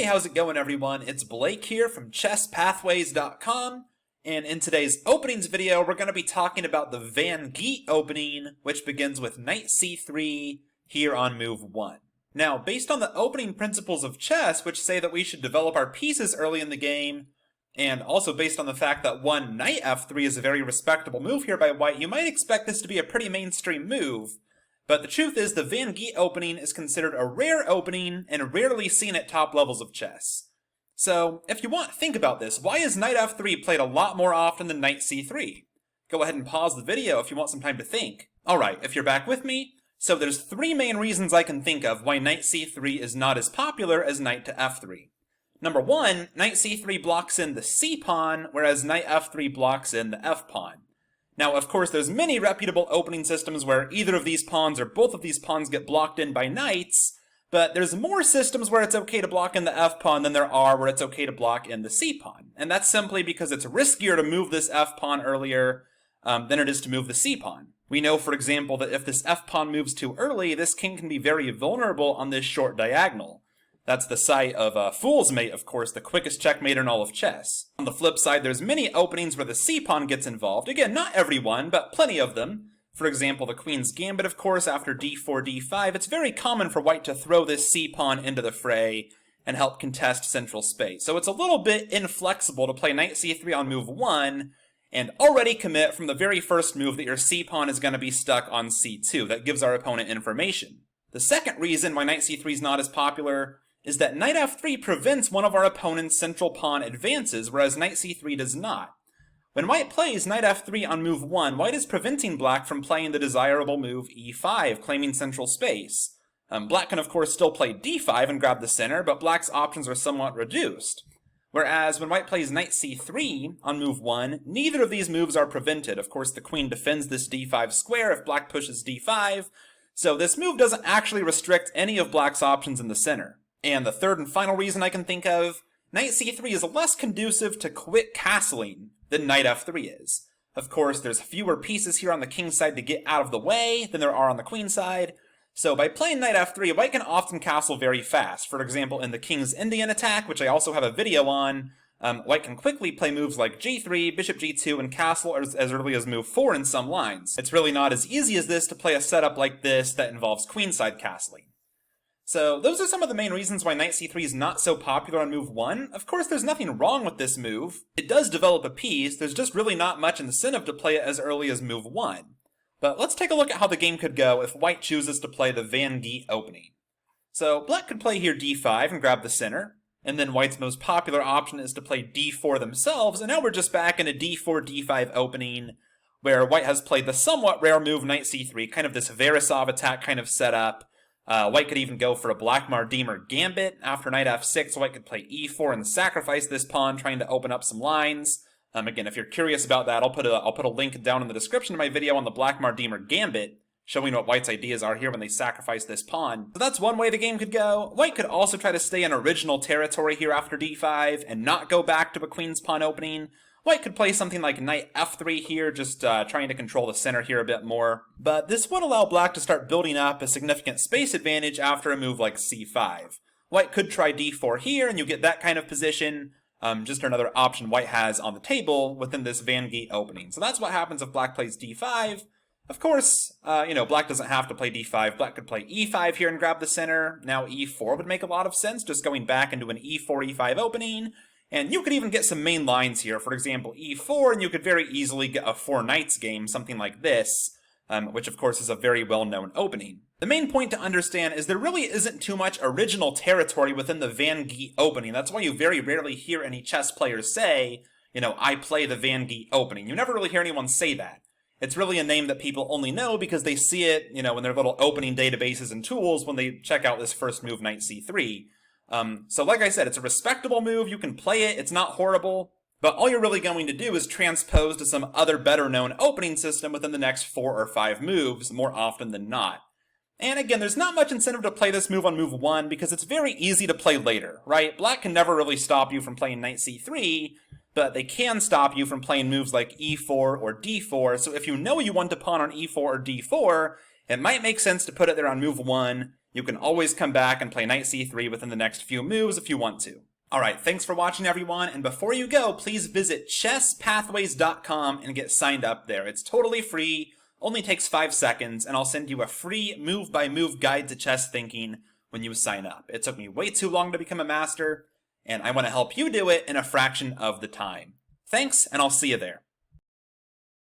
Hey, how's it going everyone? It's Blake here from chesspathways.com, and in today's openings video we're going to be talking about the Van Geet opening, which begins with knight c3 here on move 1. Now, based on the opening principles of chess, which say that we should develop our pieces early in the game, and also based on the fact that knight f3 is a very respectable move here by white, you might expect this to be a pretty mainstream move. But the truth is, the Van Geet opening is considered a rare opening and rarely seen at top levels of chess. So, if you want, think about this. Why is knight f3 played a lot more often than knight c3? Go ahead and pause the video if you want some time to think. Alright, if you're back with me, so there's three main reasons I can think of why knight c3 is not as popular as knight to f3. Number one, knight c3 blocks in the c pawn, whereas knight f3 blocks in the f pawn. Now, of course, there's many reputable opening systems where either of these pawns or both of these pawns get blocked in by knights, but there's more systems where it's okay to block in the f-pawn than there are where it's okay to block in the c-pawn. And that's simply because it's riskier to move this f-pawn earlier than it is to move the c-pawn. We know, for example, that if this f-pawn moves too early, this king can be very vulnerable on this short diagonal. That's the site of Fool's Mate, of course, the quickest checkmate in all of chess. On the flip side, there's many openings where the c-pawn gets involved. Again, not every one, but plenty of them. For example, the Queen's Gambit, of course, after d4, d5. It's very common for white to throw this c-pawn into the fray and help contest central space. So it's a little bit inflexible to play knight c3 on move 1 and already commit from the very first move that your c-pawn is going to be stuck on c2. That gives our opponent information. The second reason why knight c3 is not as popular is that knight f3 prevents one of our opponent's central pawn advances, whereas knight c3 does not. When white plays knight f3 on move 1, white is preventing black from playing the desirable move e5, claiming central space. Black can of course still play d5 and grab the center, but black's options are somewhat reduced. Whereas when white plays knight c3 on move 1, neither of these moves are prevented. Of course, the queen defends this d5 square if black pushes d5, so this move doesn't actually restrict any of black's options in the center. And the third and final reason I can think of, knight c3 is less conducive to quick castling than knight f3 is. Of course, there's fewer pieces here on the king's side to get out of the way than there are on the queen's side, so by playing knight f3, white can often castle very fast. For example, in the King's Indian attack, which I also have a video on, white can quickly play moves like g3, bishop g2, and castle as early as move 4 in some lines. It's really not as easy as this to play a setup like this that involves queenside castling. So those are some of the main reasons why knight c3 is not so popular on move 1. Of course, there's nothing wrong with this move. It does develop a piece, there's just really not much incentive to play it as early as move 1. But let's take a look at how the game could go if white chooses to play the Van Geet opening. So black could play here d5 and grab the center, and then white's most popular option is to play d4 themselves, and now we're just back in a d4, d5 opening, where white has played the somewhat rare move knight c3, kind of this Verisov attack kind of setup. White could even go for a Black Mardymer Gambit. After knight f6, white could play e4 and sacrifice this pawn, trying to open up some lines. Again, if you're curious about that, I'll put a link down in the description of my video on the Black Mardymer Gambit, showing what white's ideas are here when they sacrifice this pawn. So that's one way the game could go. White could also try to stay in original territory here after d5 and not go back to a queen's pawn opening. White could play something like knight f3 here, just trying to control the center here a bit more. But this would allow black to start building up a significant space advantage after a move like c5. White could try d4 here, and you get that kind of position. Just another option white has on the table within this Van Geet opening. So that's what happens if black plays d5. Of course, black doesn't have to play d5. Black could play e5 here and grab the center. Now e4 would make a lot of sense, just going back into an e4, e5 opening. And you could even get some main lines here, for example e4, and you could very easily get a 4 knights game, something like this, which of course is a very well-known opening. The main point to understand is there really isn't too much original territory within the Van Geet opening. That's why you very rarely hear any chess players say, I play the Van Geet opening. You never really hear anyone say that. It's really a name that people only know because they see it, in their little opening databases and tools when they check out this first move, knight c3. So like I said, it's a respectable move, you can play it, it's not horrible, but all you're really going to do is transpose to some other better known opening system within the next 4 or 5 moves, more often than not. And again, there's not much incentive to play this move on move 1 because it's very easy to play later, right? Black can never really stop you from playing knight c3, but they can stop you from playing moves like e4 or d4, so if you know you want to pawn on e4 or d4, it might make sense to put it there on move 1. You can always come back and play knight c3 within the next few moves if you want to. Alright, thanks for watching everyone, and before you go, please visit chesspathways.com and get signed up there. It's totally free, only takes 5 seconds, and I'll send you a free move-by-move guide to chess thinking when you sign up. It took me way too long to become a master, and I want to help you do it in a fraction of the time. Thanks, and I'll see you there.